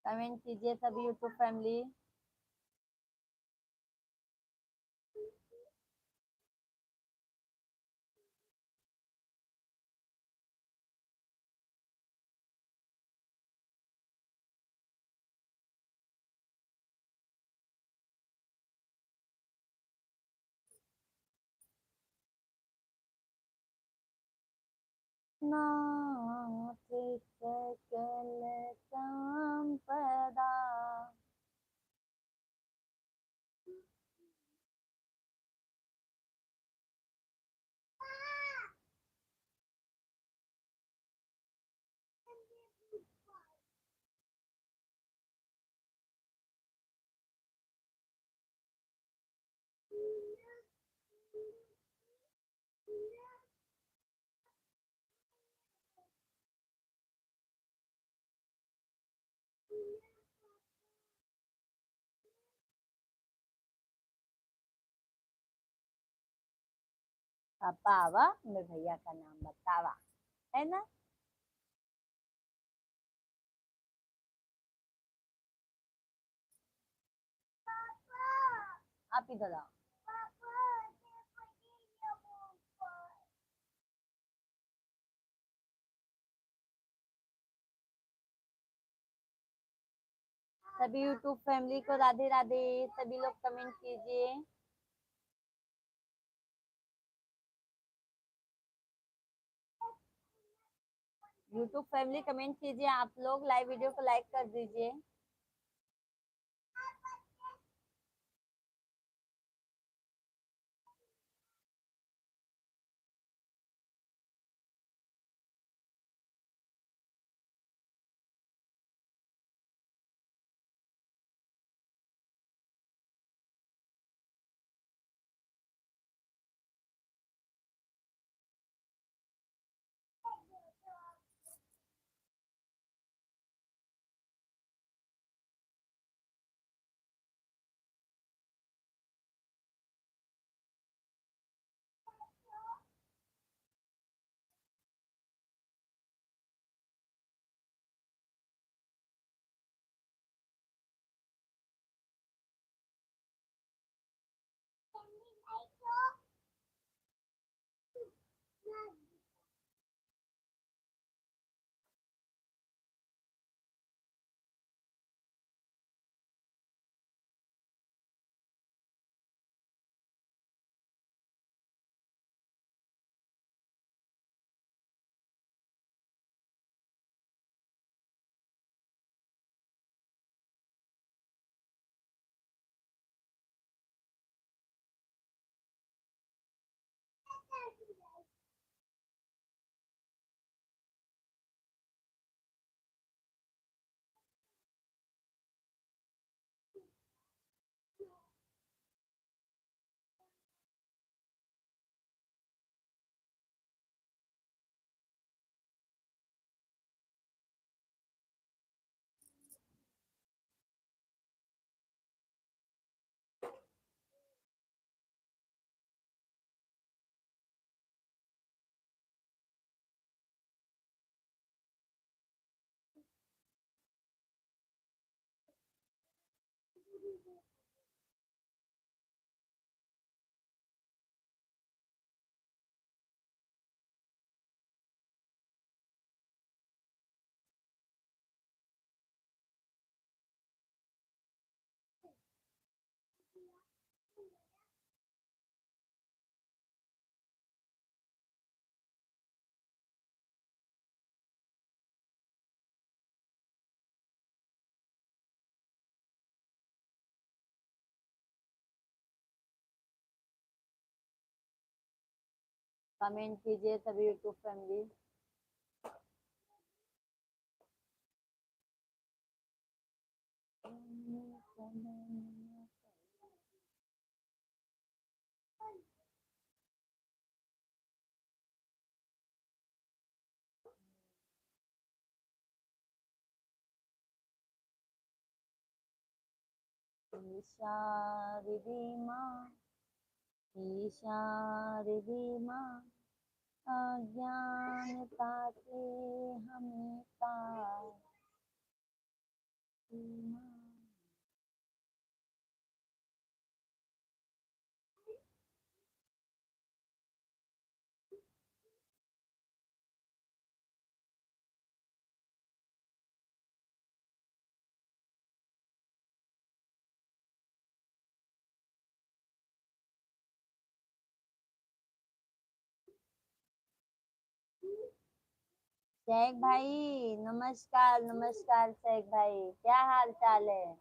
Comment कीजिए सभी YouTube family. नाथ सकल संपदा। पापा आवा मेरे भैया का नाम बतावा, है ना। आप इधर आओ। सभी यूट्यूब फैमिली को राधे राधे। सभी लोग कमेंट कीजिए। यूट्यूब फैमिली कमेंट कीजिए, आप लोग लाइव वीडियो को लाइक कर दीजिए। कमेंट कीजिए सभी यूट्यूब फैमिली। ईशा रिधिमा, ईशा रिधिमा, अज्ञानता से हमें पार शेख भाई नमस्कार, नमस्कार शेख भाई, क्या हाल चाल है?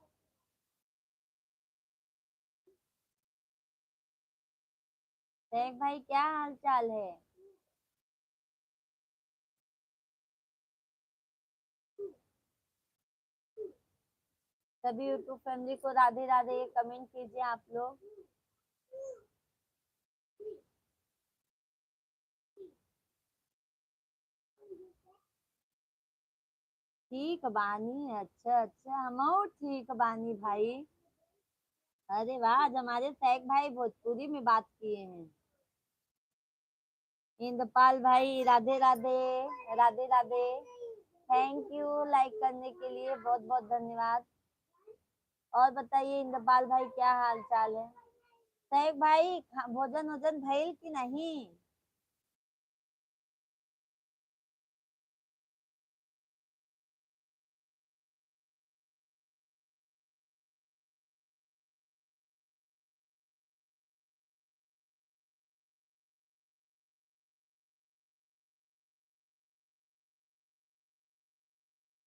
शेख भाई क्या हाल चाल है? सभी यूट्यूब फैमिली को राधे राधे, कमेंट कीजिए आप लोग। ठीक बानी, अच्छा अच्छा, हम ठीक बानी भाई। अरे वाह, आज हमारे शेख भाई भोजपुरी में बात किए हैं। इंद्रपाल भाई Radhe Radhe, Radhe Radhe. Thank you like करने के लिए, बहुत बहुत धन्यवाद। और बताइए इंद्रपाल भाई क्या हाल चाल है? शेख भाई भोजन वोजन भइल कि नहीं?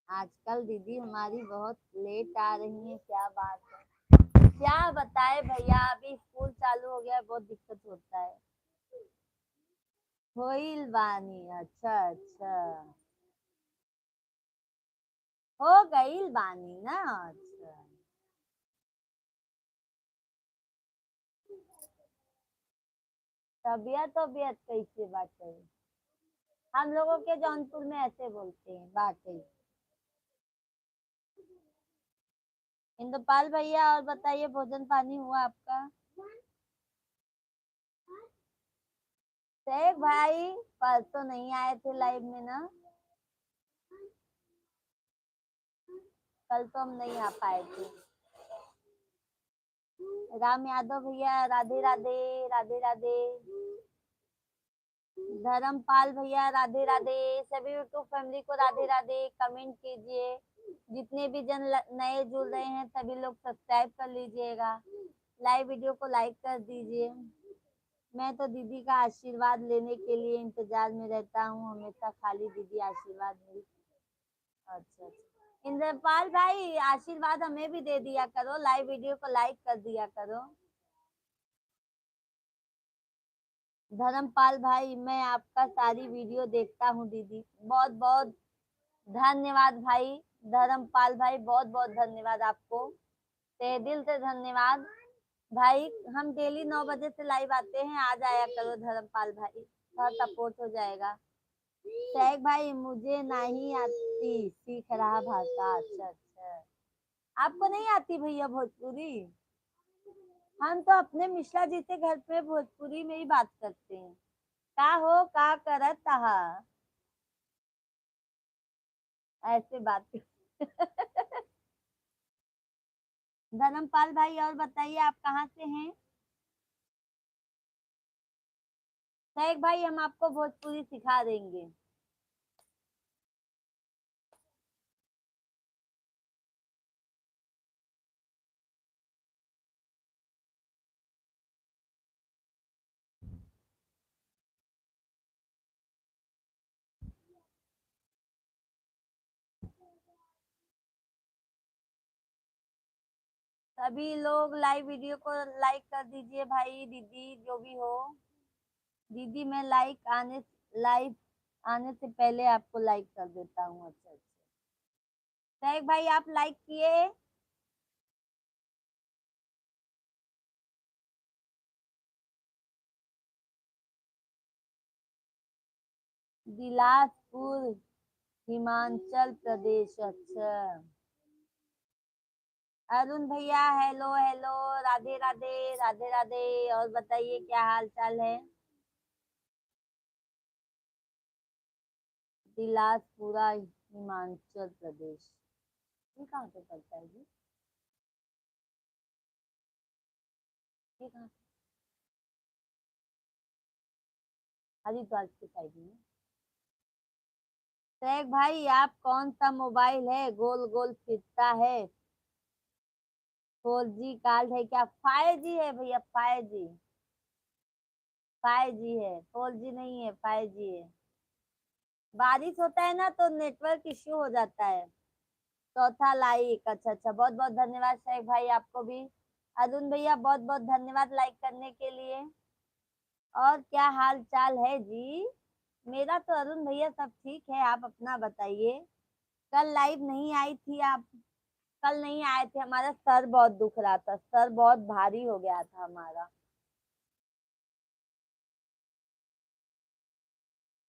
आजकल दीदी हमारी बहुत लेट आ रही है, क्या बात है? क्या बताए भैया, अभी स्कूल चालू हो गया है, बहुत दिक्कत होता है। होइल बानी, अच्छा अच्छा, हो गईल बानी ना, अच्छा। तबियत तबियत कैसे बाटे? हम लोगों के जौनपुर में ऐसे बोलते हैं बाटे। इंद्रपाल भैया और बताइए, भोजन पानी हुआ आपका? शेख भाई परसों नहीं आए थे लाइव में ना, कल तो हम नहीं आ पाए थे। राम यादव भैया राधे राधे, राधे राधे। धर्मपाल भैया राधे राधे, सभी यूट्यूब फैमिली को राधे राधे, कमेंट कीजिए। जितने भी जन नए जुड़ रहे हैं सभी लोग सब्सक्राइब कर लीजिएगा, लाइव वीडियो को लाइक कर दीजिए। मैं तो दीदी का आशीर्वाद लेने के लिए इंतजार में रहता हूँ हमेशा, खाली दीदी आशीर्वाद मेरी। अच्छा अच्छा, इंद्रपाल भाई आशीर्वाद हमें भी दे दिया करो, लाइव वीडियो को लाइक कर दिया करो। धर्मपाल भाई मैं आपका सारी वीडियो देखता हूँ दीदी, बहुत बहुत धन्यवाद भाई। धर्मपाल भाई बहुत बहुत धन्यवाद आपको, तहे दिल से धन्यवाद भाई। हम डेली 9 बजे से लाइव आते हैं, आ जाया करो धर्मपाल भाई, थोड़ा सपोर्ट हो जाएगा। शेख भाई मुझे नहीं आती, सीख रहा भाषा, अच्छा अच्छा। आपको नहीं आती भैया भोजपुरी? हम तो अपने मिश्रा जी से घर पे भोजपुरी में ही बात करते हैं। का हो का करत तहा, ऐसे बात धर्मपाल भाई और बताइए आप कहाँ से हैं? शेख भाई हम आपको भोजपुरी सिखा देंगे। सभी लोग लाइव वीडियो को लाइक कर दीजिए भाई, दीदी जो भी हो। दीदी मैं लाइव आने से पहले आपको लाइक कर देता हूँ, अच्छा अच्छा। शेख भाई आप लाइक किए? बिलासपुर, हिमाचल प्रदेश, अच्छा। अरुण भैया हेलो हेलो, राधे राधे, राधे राधे। और बताइए क्या हाल चाल है? बिलासपुरा, हिमाचल प्रदेश। ये कहाँ से पड़ता है जी? ये कहाँ से? हरिद्वार की साइड में। शेख भाई आप कौन सा मोबाइल है गोल गोल फिरता है? 4G कार्ड है क्या? 5G है भैया, 5G। 5G है, 4G नहीं है, 5G है। बारिश होता है ना तो नेटवर्क इश्यू हो जाता है। चौथा लाइक, अच्छा अच्छा, बहुत बहुत धन्यवाद शेख भाई आपको भी। अरुण भैया बहुत बहुत धन्यवाद लाइक करने के लिए। और क्या हाल चाल है जी? मेरा तो अरुण भैया सब ठीक है, आप अपना बताइए। कल लाइव नहीं आई थी आप? कल नहीं आए थे, हमारा सर बहुत दुख रहा था, सर बहुत भारी हो गया था हमारा।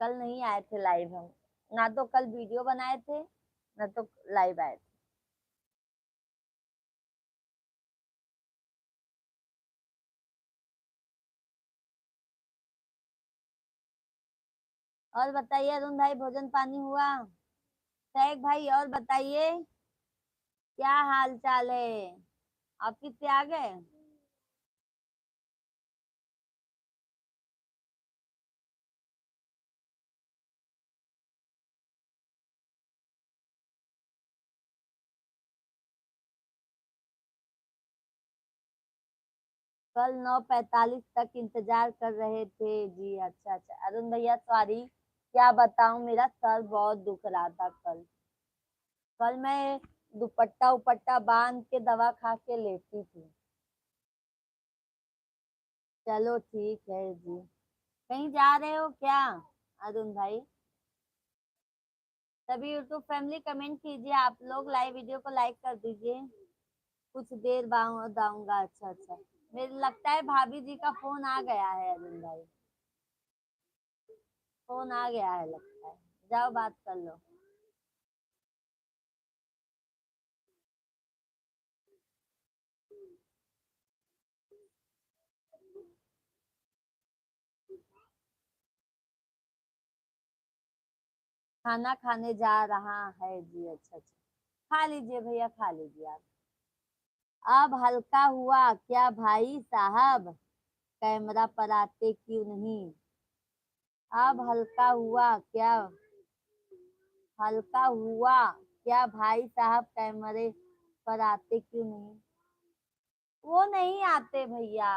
कल नहीं आए थे लाइव हम। ना तो कल वीडियो बनाए थे, ना तो लाइव आए थे। और बताइए अरुण भाई, भोजन पानी हुआ? शेख भाई और बताइए, क्या हाल चाल है? ऑफिस से आ गए? कल 9:45 तक इंतजार कर रहे थे जी, अच्छा अच्छा। अरुण भैया सॉरी, क्या बताऊं, मेरा सर बहुत दुख रहा था कल। कल मैं दुपट्टा उपट्टा बांध के दवा खा के लेटी थी। चलो ठीक है जी। कहीं जा रहे हो क्या अरुण भाई? सभी यूट्यूब फैमिली कमेंट कीजिए, आप लोग लाइव वीडियो को लाइक कर दीजिए। कुछ देर बाद आऊंगा, अच्छा अच्छा। मेरे लगता है भाभी जी का फोन आ गया है अरुण भाई। फोन आ गया है लगता है। जाओ बात कर लो। खाना खाने जा रहा है जी, अच्छा अच्छा। खा लीजिए भैया, खा लीजिए आप। अब हल्का हुआ क्या भाई साहब? कैमरा पर आते क्यों नहीं? अब हल्का हुआ क्या? हल्का हुआ क्या भाई साहब, कैमरे पर आते क्यों नहीं? वो नहीं आते भैया।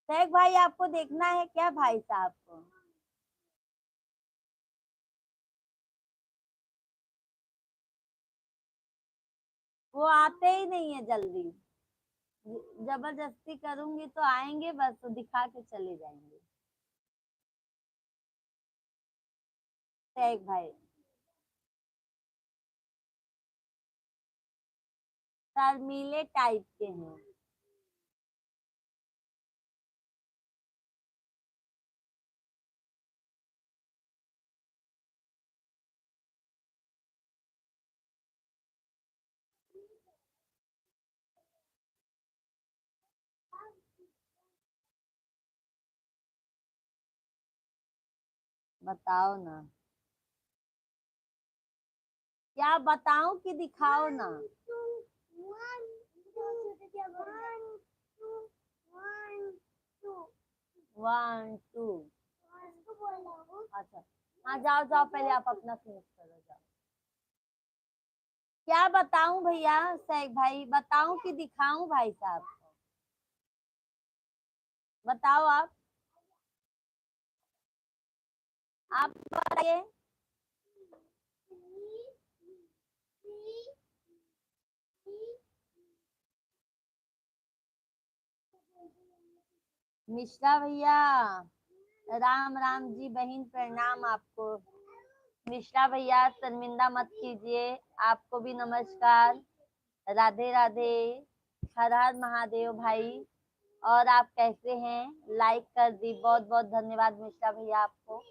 शेख भाई आपको देखना है क्या भाई साहब को? वो आते ही नहीं है जल्दी। जबरदस्ती करूंगी तो आएंगे, बस तो दिखा के चले जाएंगे। शेख भाई शर्मीले टाइप के हैं। बताओ ना, क्या बताऊं कि दिखाओ ना? 1 2। अच्छा, हाँ जाओ जाओ, पहले आप अपना फिनिश करो, जाओ। क्या बताऊं भैया शेख भाई, बताऊं कि दिखाऊं भाई साहब? बताओ आप बताइए। मिश्रा भैया, राम राम जी, बहन प्रणाम आपको। मिश्रा भैया शर्मिंदा मत कीजिए, आपको भी नमस्कार, राधे राधे, हर हर महादेव भाई। और आप कैसे हैं? लाइक कर दी, बहुत बहुत धन्यवाद मिश्रा भैया आपको।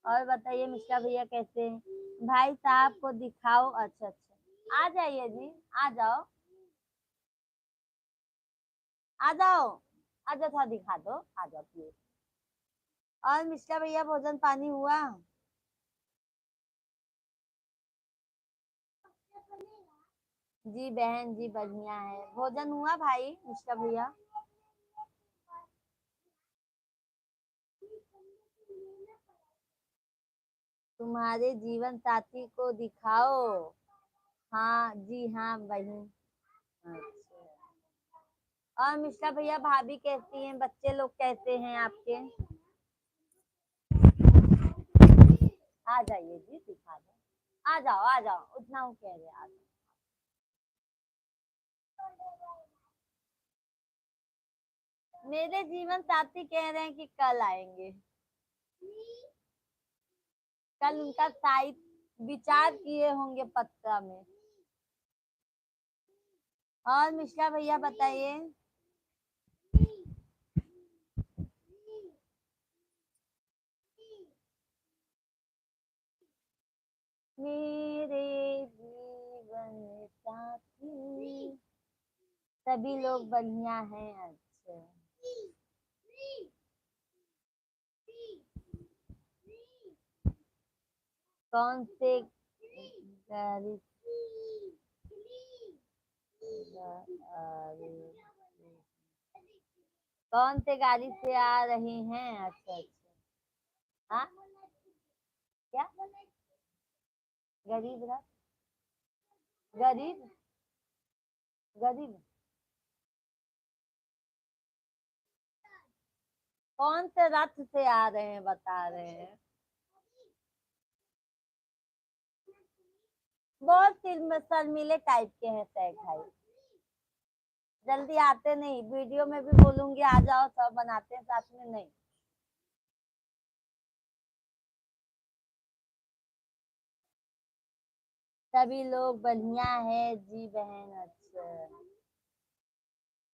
और बताइए मिश्रा भैया कैसे हैं? भाई साहब को दिखाओ, अच्छा अच्छा, आ जाइए जी, आ जाओ, आ जाओ, आ जाओ, थोड़ा दिखा दो, आ जाओ प्लीज। और मिश्रा भैया भोजन पानी हुआ? जी बहन जी बढ़िया है। भोजन हुआ भाई मिश्रा भैया? तुम्हारे जीवन साथी को दिखाओ। हाँ जी हाँ बहन। अच्छा। और मिश्रा भैया भाभी कैसी हैं, बच्चे लोग कैसे हैं आपके? आ जाइए जी दिखा दो। आ जाओ उतना हूँ कह रहे आ जाओ। मेरे जीवन साथी कह रहे हैं कि कल आएंगे। कल उनका शायद विचार किए होंगे पत्र में। और मिश्रा भैया बताइए। मेरे जीवन साथी सभी लोग बढ़िया हैं। अच्छा। कौन से गाड़ी कौन से गाड़ी से आ रहे हैं? अच्छा अच्छा। हाँ क्या? गरीब रथ? गरीब गरीब कौन से रथ से आ रहे हैं बता रहे हैं? बहुत शर्मीले टाइप के हैं सैग भाई। जल्दी आते नहीं, वीडियो में भी बोलूंगी आ जाओ सब बनाते हैं साथ में, नहीं। सभी लोग बढ़िया है जी बहन। अच्छा।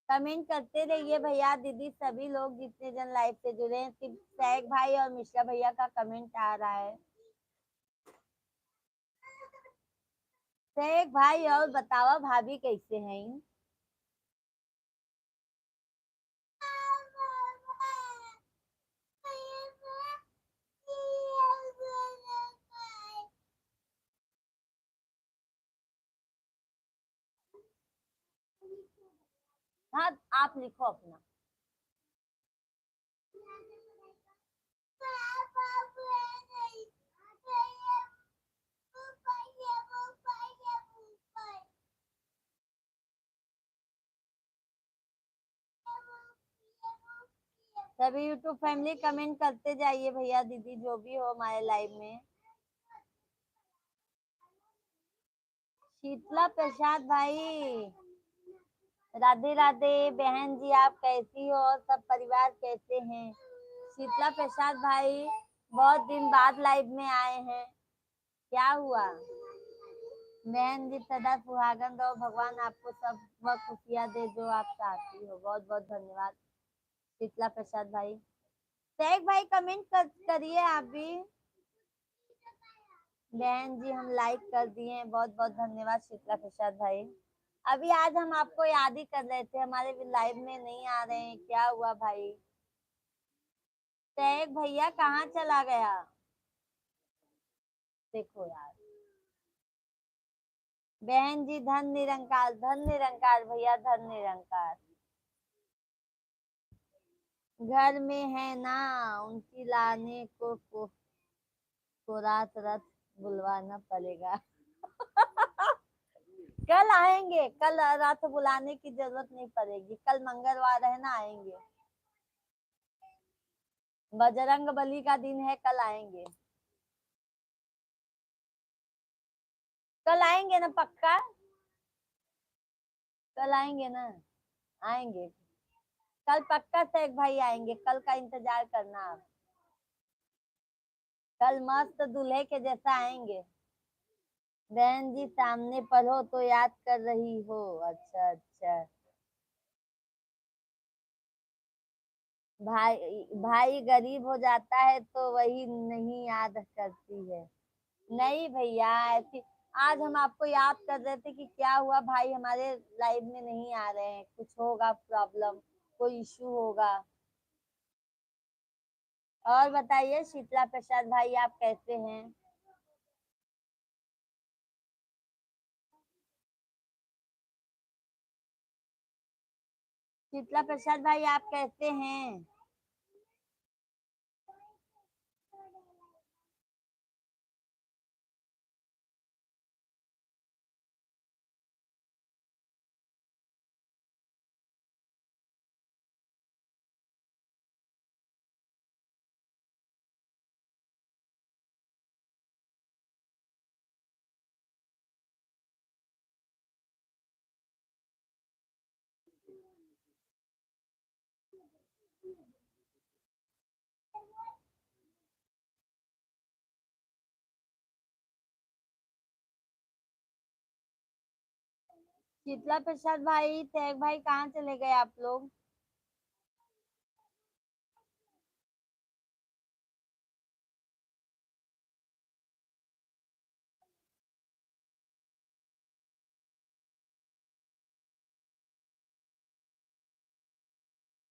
कमेंट करते रहिए भैया दीदी, सभी लोग जितने जन लाइव से जुड़े हैं, सिर्फ सैग भाई और मिश्रा भैया का कमेंट आ रहा है। सैग भाई और बतावा भाभी कैसे हैं? हाँ आप लिखो अपना। सभी यूट्यूब फैमिली कमेंट करते जाइए भैया दीदी जो भी हो हमारे लाइव में। शीतला प्रसाद भाई राधे राधे। बहन जी आप कैसी हो और सब परिवार कैसे हैं? शीतला प्रसाद भाई बहुत दिन बाद लाइव में आए हैं, क्या हुआ? बहन जी सदा सुहागन रहो, भगवान आपको सब वह खुशियाँ दे जो आप चाहती हो। बहुत बहुत धन्यवाद शीतला प्रसाद भाई। शेख भाई कमेंट करिए आप भी। बहन जी हम लाइक कर दिए हैं, बहुत बहुत धन्यवाद शीतला प्रसाद भाई। अभी आज हम आपको याद ही कर रहे थे, हमारे लाइव में नहीं आ रहे हैं, क्या हुआ भाई? शेख भैया कहाँ चला गया? देखो यार। बहन जी धन निरंकार भैया धन निरंकार। घर में है ना, उनकी लाने को रात रात बुलवाना पड़ेगा। कल आएंगे, कल रात बुलाने की जरूरत नहीं पड़ेगी, कल मंगलवार है ना, आएंगे। बजरंग बली का दिन है, कल आएंगे। कल आएंगे ना पक्का? कल आएंगे ना? आएंगे कल पक्का से, एक भाई आएंगे, कल का इंतजार करना आप। कल मस्त दूल्हे के जैसा आएंगे। बहन जी सामने पर हो तो याद कर रही हो? अच्छा अच्छा। भाई भाई गरीब हो जाता है तो वही नहीं याद करती है। नहीं भैया ऐसी। आज हम आपको याद कर रहे थे कि क्या हुआ भाई हमारे लाइव में नहीं आ रहे हैं, कुछ होगा प्रॉब्लम, कोई इशू होगा। और बताइए शीतला प्रसाद भाई आप कैसे हैं? शीतला प्रसाद भाई आप कैसे हैं? शीतला प्रसाद भाई, तैग भाई कहाँ चले गए आप लोग?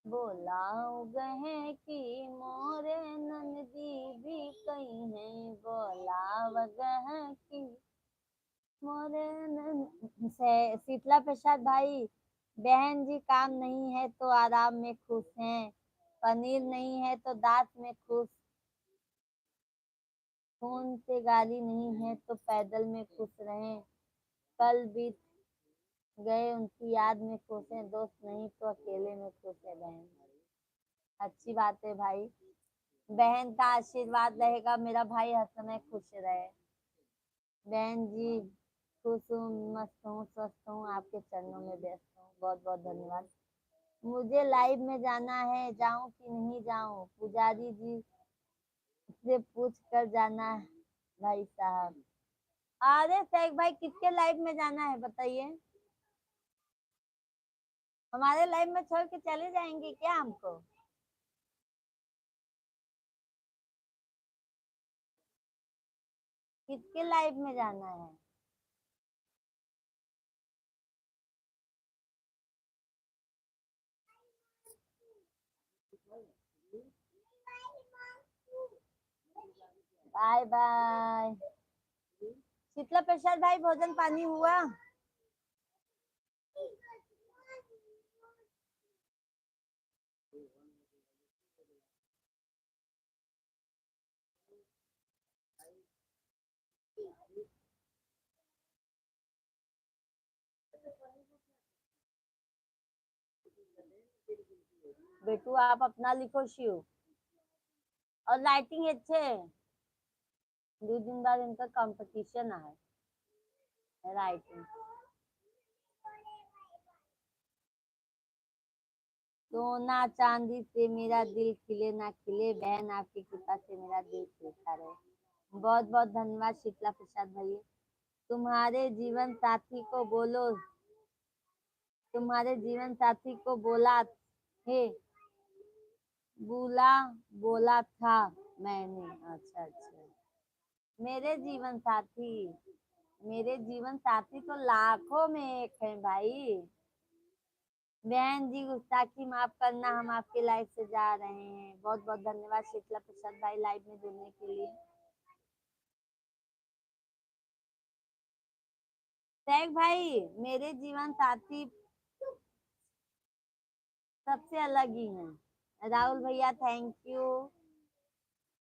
बोलाओ गहे कि मोरे नंदी भी कहीं है, बोलाव गहे कि मोरे शीतला प्रसाद भाई, बहन जी काम नहीं है तो आराम में खुश हैं, पनीर नहीं है तो दांत में खुश, खून से गाली नहीं है तो पैदल में खुश रहें, कल बीत गए उनकी याद में खुश हैं, दोस्त नहीं तो अकेले में खुश है बहन। अच्छी बात है भाई, बहन का आशीर्वाद रहेगा, मेरा भाई हर समय खुश रहे। बहन जी खुश हूँ, मस्त हूँ, स्वस्थ हूँ, आपके चरणों में व्यस्त हूँ, बहुत बहुत धन्यवाद। मुझे लाइव में जाना है, जाऊं कि नहीं जाऊं? पुजारी जी से पूछ कर जाना भाई साहब। अरे शेख भाई किसके लाइव में जाना है बताइए? हमारे लाइव में छोड़ के चले जाएंगे क्या हमको? किसके लाइव में जाना है? Bye bye. शीतला प्रसाद भाई भोजन पानी हुआ? बेटू आप अपना लिखो शिव, और लाइटिंग अच्छे। 2 दिन बाद इनका कंपटीशन है राइटिंग। सोना चांदी से मेरा दिल खिले ना खिले, बहन आपकी कृपा से मेरा दिल खिलता रहे। बहुत बहुत धन्यवाद शीतला प्रसाद भैया। तुम्हारे जीवन साथी को बोलो, तुम्हारे जीवन साथी को बोला हे, बोला बोला था मैंने। अच्छा अच्छा, मेरे जीवन साथी, मेरे जीवन साथी तो लाखों में एक है भाई। बहन जी गुस्ताखी माफ करना, हम आपके लाइव से जा रहे हैं। बहुत बहुत धन्यवाद शीतला प्रसाद भाई लाइव में जुड़ने के लिए। टैग भाई मेरे जीवन साथी सबसे अलग ही हैं। राहुल भैया थैंक यू।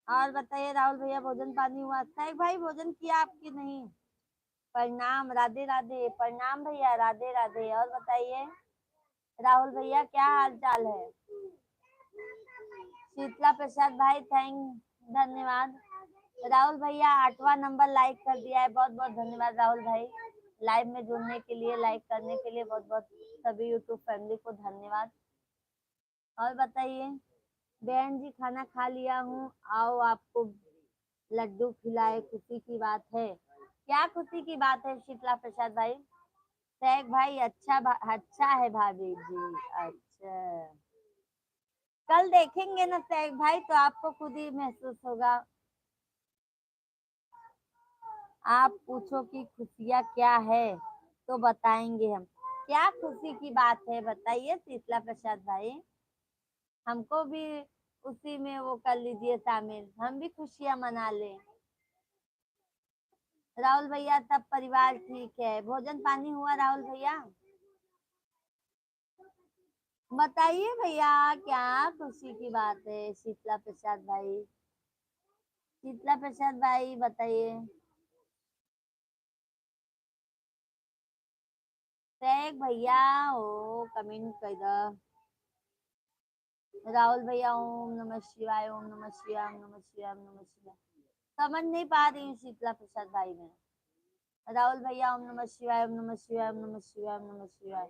और बताइए राहुल भैया भोजन पानी हुआ? टैग भाई भोजन किया आपकी नहीं? प्रणाम, राधे राधे, प्रणाम भैया, राधे राधे। और बताइए राहुल भैया क्या हाल चाल है? शीतला प्रसाद भाई थैंक, धन्यवाद। राहुल भैया 8वां नंबर लाइक कर दिया है, बहुत बहुत धन्यवाद राहुल भाई। लाइव में जुड़ने के लिए, लाइक करने के लिए बहुत बहुत सभी यूट्यूब फैमिली को धन्यवाद। और बताइए बहन जी खाना खा लिया हूँ, आओ आपको लड्डू खिलाए, खुशी की बात है। क्या खुशी की बात है शीतला प्रसाद भाई? सैग भाई अच्छा अच्छा है भाभी जी। अच्छा, कल देखेंगे ना सैग भाई, तो आपको खुद ही महसूस होगा। आप पूछो कि खुशियाँ क्या है तो बताएंगे हम। क्या खुशी की बात है बताइए शीतला प्रसाद भाई, हमको भी उसी में वो कर लीजिए शामिल, हम भी खुशियाँ मना लें। राहुल भैया सब परिवार ठीक है। भोजन पानी हुआ राहुल भैया? बताइए भैया, क्या खुशी की बात है? शीतला प्रसाद भाई, शीतला प्रसाद भाई बताइए। शेख भैया हो, कमेंट कर दो। राहुल भैया ओम नमः शिवाय, ओम नमः शिवाय, ओम नमः शिवाय, ओम नमः शिवाय। समझ नहीं पा रही हूँ शीतला प्रसाद भाई में। राहुल भैया ओम नमः शिवाय, ओम नमः शिवाय, ओम नमः शिवाय, ओम नमः शिवाय।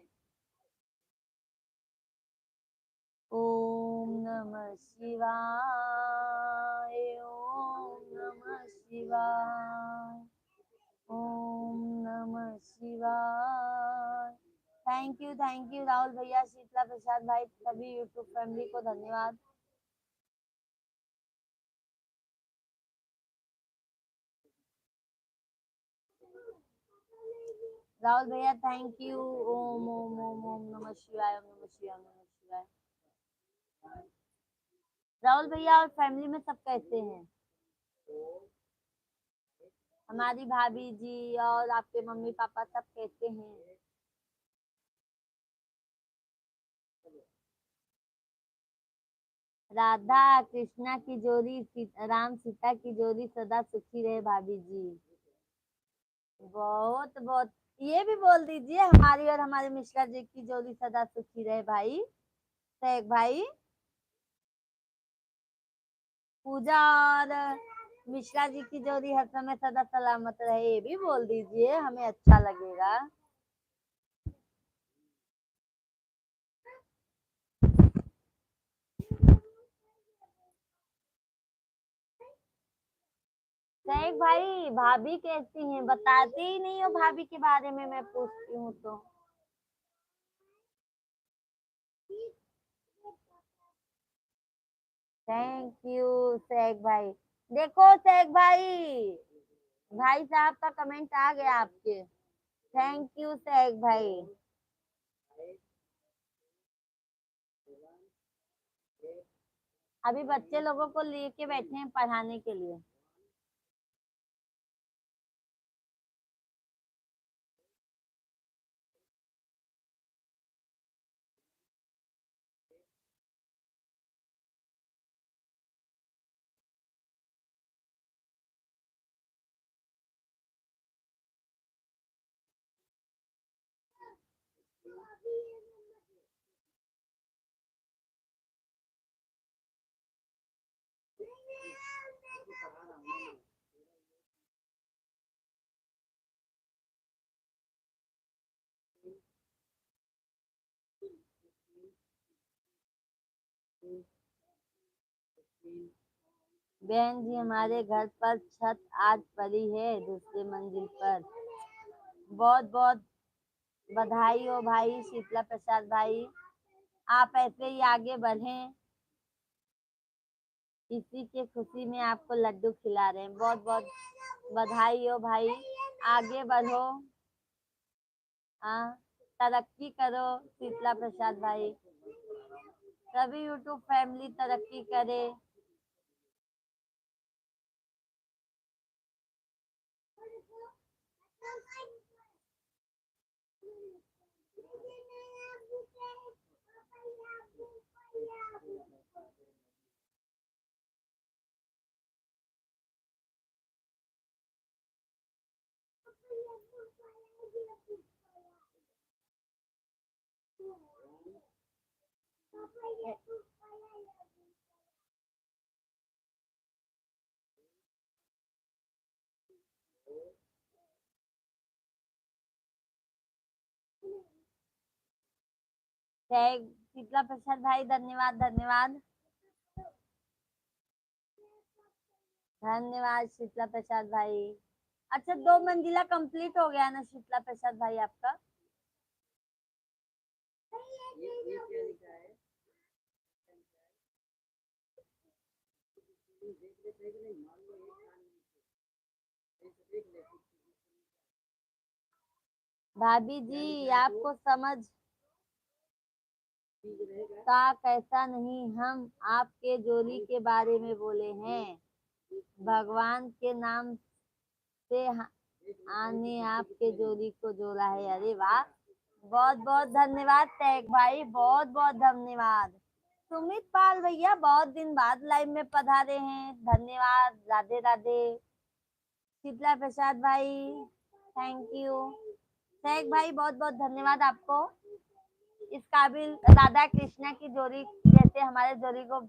ओम नमः शिवाय, ओम नमः शिवाय, ओम नमः शिवाय। थैंक यू राहुल भैया, शीतला प्रसाद भाई, सभी यूट्यूब फैमिली को धन्यवाद। राहुल भैया थैंक यू। ओम ओम ओम ओम नमः शिवाय, ओम नमः शिवाय, ओम नमः शिवाय। राहुल भैया और फैमिली में सब कैसे हैं? हमारी भाभी जी और आपके मम्मी पापा सब कैसे हैं? राधा कृष्णा की जोड़ी, राम सीता की जोड़ी सदा सुखी रहे भाभी जी। बहुत बहुत, ये भी बोल दीजिए हमारी और हमारे मिश्रा जी की जोड़ी सदा सुखी रहे भाई। शेख भाई, पूजा और मिश्रा जी की जोड़ी हर समय सदा सलामत रहे, ये भी बोल दीजिए, हमें अच्छा लगेगा। शेख भाई, भाभी कैसी हैं? बताते ही नहीं हो भाभी के बारे में, मैं पूछती हूँ तो। थैंक यू शेख भाई। देखो शेख भाई, भाई साहब का कमेंट आ गया आपके। थैंक यू शेख भाई। अभी बच्चे लोगों को लेके बैठे हैं पढ़ाने के लिए। बहन जी, हमारे घर पर छत आज पड़ी है दूसरे मंजिल पर। बहुत बहुत बधाई हो भाई शीतला प्रसाद भाई, आप ऐसे ही आगे बढ़ें। इसी के खुशी में आपको लड्डू खिला रहे हैं। बहुत बहुत बधाई हो भाई, आगे बढ़ो। हाँ, तरक्की करो शीतला प्रसाद भाई, सभी यूट्यूब फैमिली तरक्की करे। शीतला प्रसाद भाई धन्यवाद धन्यवाद धन्यवाद शीतला प्रसाद भाई। अच्छा, 2 मंजिला कंप्लीट हो गया ना शीतला प्रसाद भाई आपका? भाभी जी, आपको समझ का कैसा नहीं, हम आपके जोड़ी के बारे में बोले हैं। भगवान के नाम से आने आपके जोड़ी को जोड़ा है। अरे वाह, बहुत बहुत धन्यवाद टैग भाई, बहुत बहुत धन्यवाद। सुमित पाल भैया बहुत दिन बाद लाइव में पधारे हैं, धन्यवाद, राधे राधे। शीतला प्रसाद भाई, थैंक यू। टैग भाई बहुत बहुत धन्यवाद आपको, इस काबिल राधा कृष्णा की जोड़ी जैसे हमारे जोड़ी को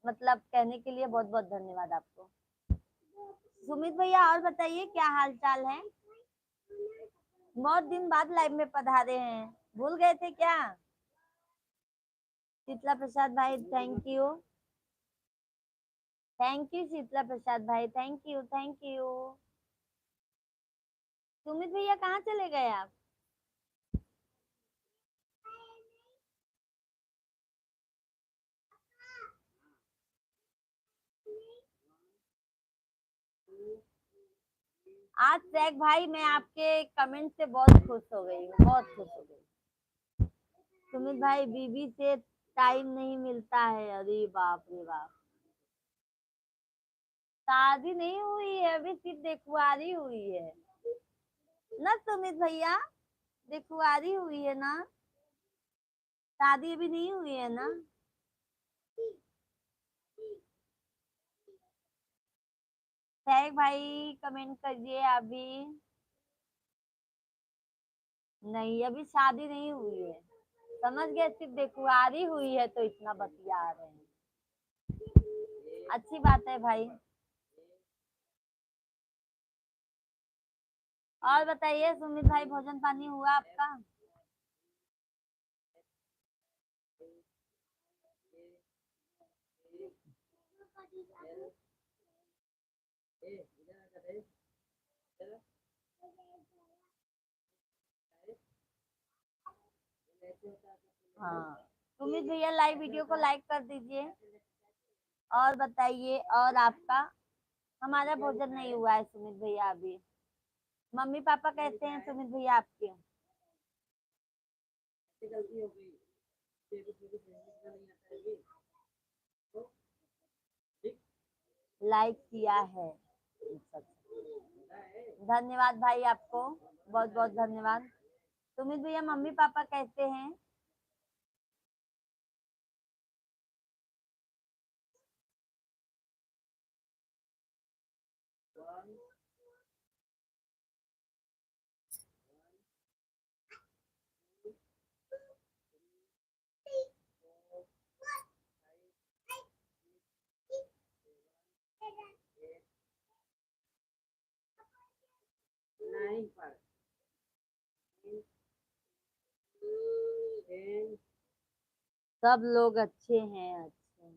मतलब कहने के लिए बहुत बहुत धन्यवाद आपको। सुमित भैया और बताइए क्या हाल चाल है, बहुत दिन बाद लाइव में पधारे हैं, भूल गए थे क्या? शीतला प्रसाद भाई thank you, thank you Sheetla Prasad भाई, thank you thank you. Sumit भैया कहाँ चले गए आप? आज टैग भाई मैं आपके कमेंट से बहुत खुश हो गई हूँ, बहुत खुश हो गई। सुमित भाई बीबी से टाइम नहीं मिलता है, अरे बाप रे बाप। शादी नहीं हुई है अभी, सिर्फ देखुआरी हुई है ना सुमित भैया, देखुआरी हुई है ना, शादी अभी नहीं हुई है ना। टैग भाई कमेंट करिए अभी। नहीं अभी शादी नहीं हुई है, समझ गए, सिर्फ देखुआरी हुई है तो इतना बतिया रहे हैं। अच्छी बात है भाई। और बताइए सुमित भाई, भोजन पानी हुआ आपका? हाँ, सुमित भैया लाइव वीडियो को लाइक कर दीजिए। और बताइए और आपका? हमारा भोजन नहीं हुआ है सुमित भैया अभी। मम्मी पापा कैसे हैं सुमित भैया आपके? लाइक किया है, धन्यवाद भाई आपको, बहुत बहुत धन्यवाद। सुमित भैया मम्मी पापा कैसे हैं? सब लोग अच्छे हैं, अच्छे हैं।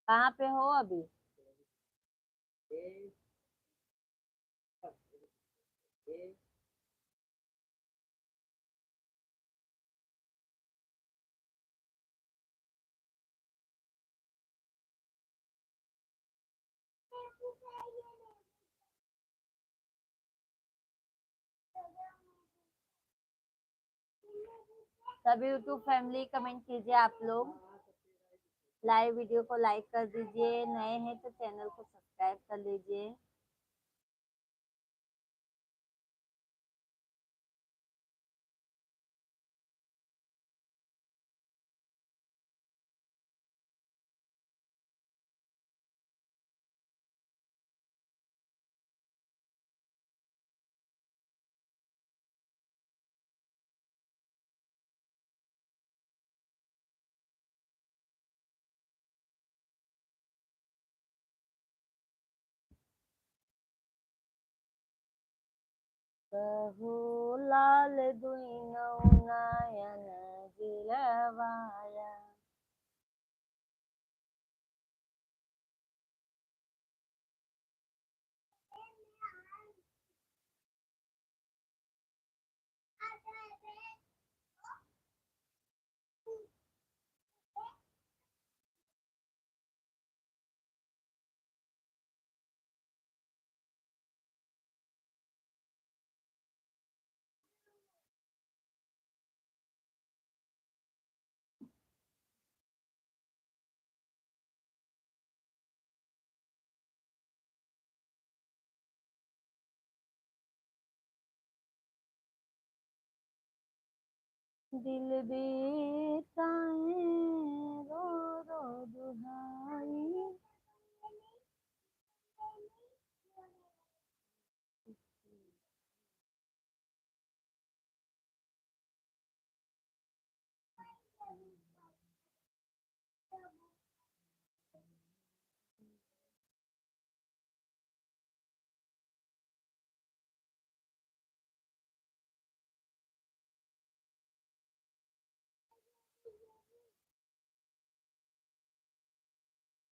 कहाँ पे हो अभी? सब यूट्यूब फैमिली कमेंट कीजिए आप लोग, लाइव वीडियो को लाइक कर दीजिए, नए हैं तो चैनल को सब्सक्राइब कर लीजिए। कहू लाल दुई नयन गिरवाया। दिल बेताए रो रो दुहाई।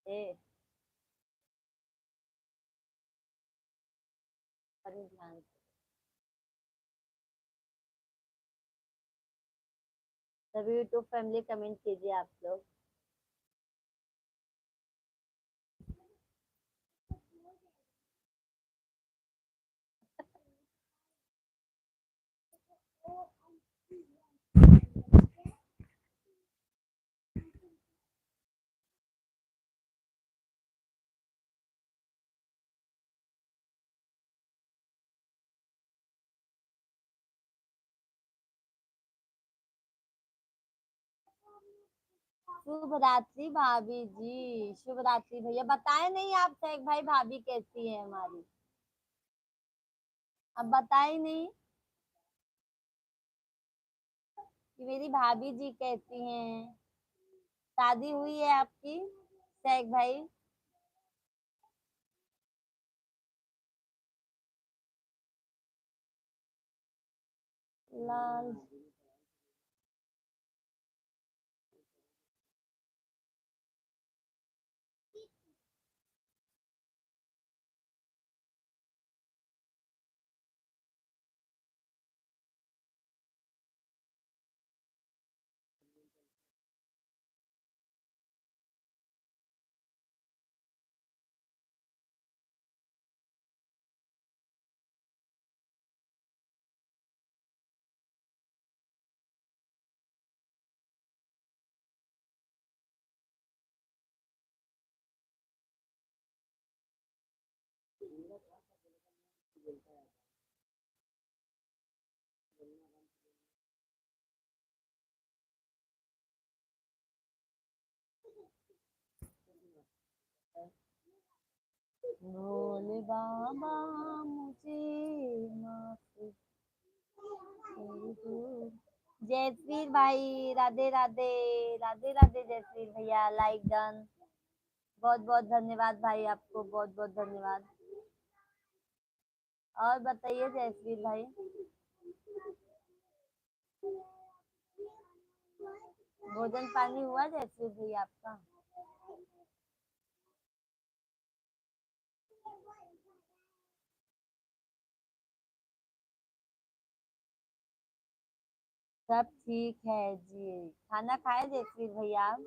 ए अरे ध्यान से, सभी यूट्यूब फैमिली कमेंट कीजिए आप लोग। शुभ रात्रि भाभी जी, शुभ रात्रि भैया। बताए नहीं आप शेख भाई भाभी कैसी है हमारी, अब बताए नहीं कि मेरी भाभी जी कैसी हैं। शादी हुई है आपकी शेख भाई? लाल भोले बाबा मुझे माफ कर दो। जयश्री भाई राधे राधे, राधे राधे जयश्री भैया, लाइक डन। बहुत बहुत धन्यवाद भाई, आपको बहुत बहुत धन्यवाद। और बताइए जयश्री भाई, भोजन पानी हुआ जयश्री भैया आपका? सब ठीक है जी। खाना खाए जयश्री भैया आप?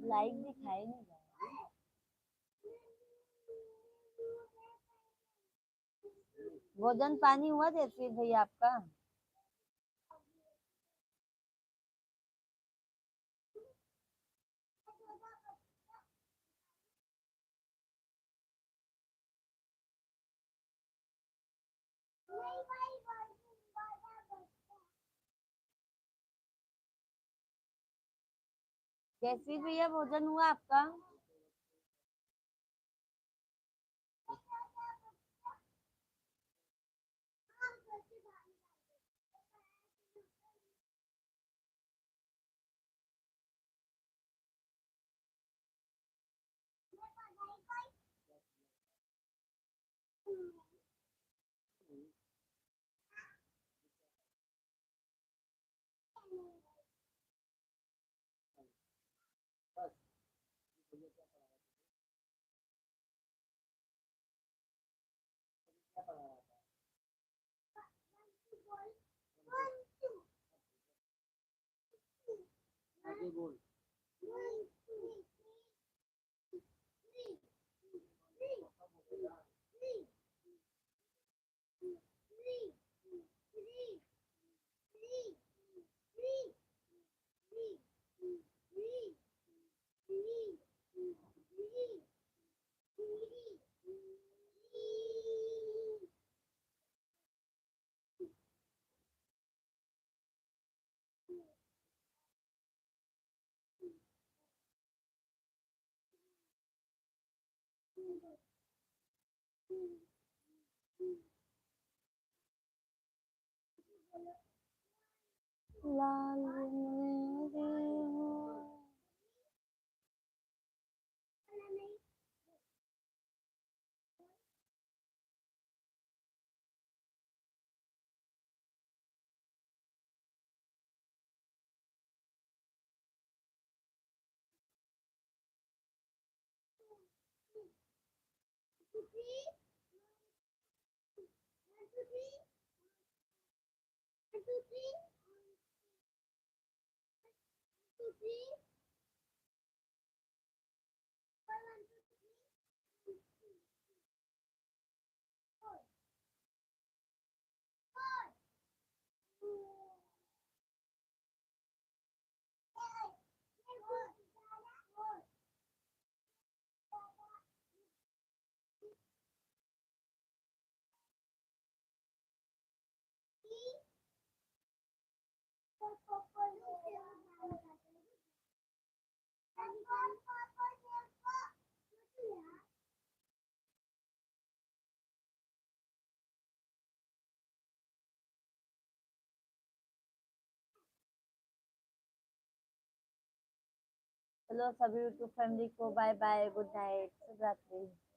लाइक दिखाई नहीं रहा। भोजन पानी हुआ जयश्री भैया आपका? जयश्री भैया भोजन हुआ आपका? आगे बोल। लाल हेलो सभी यूट्यूब फैमिली को, बाय बाय, गुड नाइट, शुभ रात्रि।